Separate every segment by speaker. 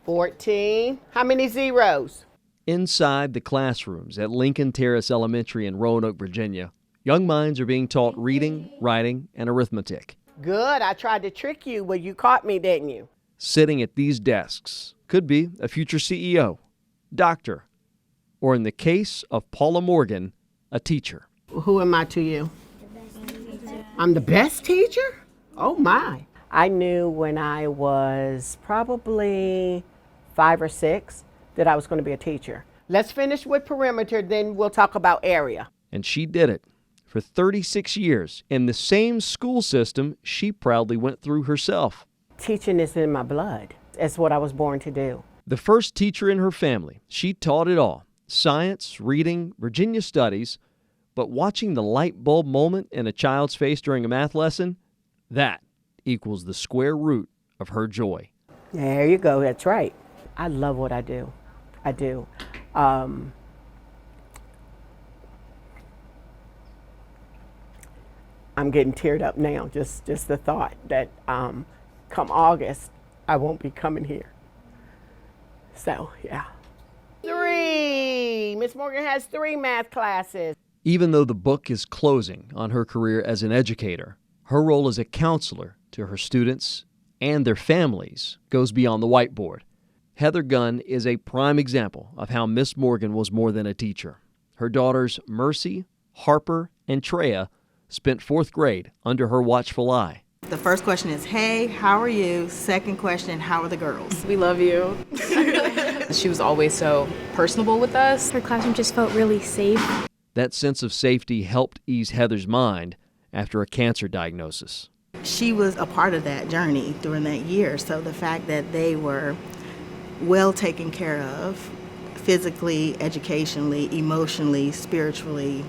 Speaker 1: 14. How many zeros?
Speaker 2: Inside the classrooms at Lincoln Terrace Elementary in Roanoke, Virginia, young minds are being taught reading, writing, and arithmetic.
Speaker 1: Good. I tried to trick you, but you caught me, didn't you?
Speaker 2: Sitting at these desks could be a future CEO, doctor, or in the case of Paula Morgan, a teacher.
Speaker 1: Who am I to you? I'm the best teacher? Oh my. I knew when I was probably 5 or 6 that I was going to be a teacher. Let's finish with perimeter, then we'll talk about area.
Speaker 2: And she did it for 36 years in the same school system she proudly went through herself.
Speaker 1: Teaching is in my blood. It's what I was born to do.
Speaker 2: The first teacher in her family, she taught it all. Science, reading, Virginia studies, but watching the light bulb moment in a child's face during a math lesson, that equals the square root of her joy.
Speaker 1: There you go, that's right. I love what I do. I do. I'm getting teared up now, just the thought that come August, I won't be coming here. So, yeah. 3. Miss Morgan has 3 math classes.
Speaker 2: Even though the book is closing on her career as an educator, her role as a counselor to her students and their families goes beyond the whiteboard. Heather Gunn is a prime example of how Miss Morgan was more than a teacher. Her daughters Mercy, Harper, and Treya spent 4th grade under her watchful eye.
Speaker 3: The first question is, hey, how are you? Second question, how are the girls?
Speaker 4: We love you. She was always so personable with us.
Speaker 5: Her classroom just felt really safe.
Speaker 2: That sense of safety helped ease Heather's mind after a cancer diagnosis.
Speaker 3: She was a part of that journey during that year, so the fact that they were well taken care of, physically, educationally, emotionally, spiritually,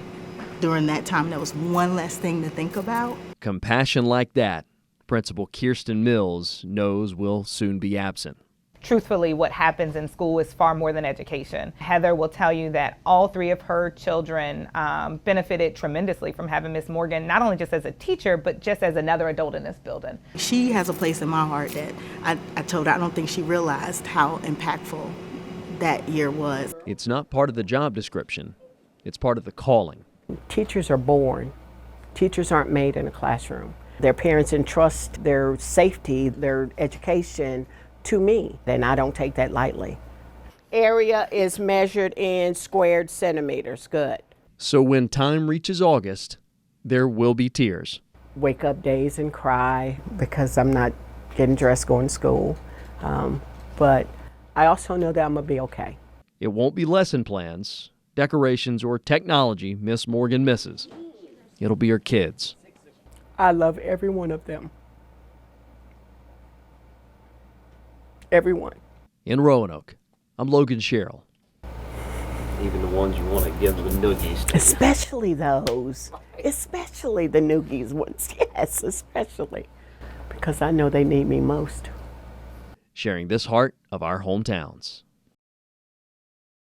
Speaker 3: during that time, that was one less thing to think about.
Speaker 2: Compassion like that, Principal Kirsten Mills knows will soon be absent.
Speaker 6: Truthfully, what happens in school is far more than education. Heather will tell you that all 3 of her children benefited tremendously from having Miss Morgan, not only just as a teacher, but just as another adult in this building.
Speaker 3: She has a place in my heart that I told her I don't think she realized how impactful that year was.
Speaker 2: It's not part of the job description. It's part of the calling.
Speaker 1: Teachers are born. Teachers aren't made in a classroom. Their parents entrust their safety, their education to me, and I don't take that lightly. Area is measured in squared centimeters. Good.
Speaker 2: So when time reaches August, there will be tears.
Speaker 1: Wake up days and cry because I'm not getting dressed going to school. But I also know that I'm going to be okay.
Speaker 2: It won't be lesson plans, decorations, or technology Miss Morgan misses. It'll be her kids.
Speaker 1: I love every one of them. Everyone.
Speaker 2: In Roanoke, I'm Logan Sherrill.
Speaker 7: Even the ones you want to give the noogies to.
Speaker 1: Especially those. Especially the noogies ones. Yes, especially. Because I know they need me most.
Speaker 2: Sharing this heart of our hometowns.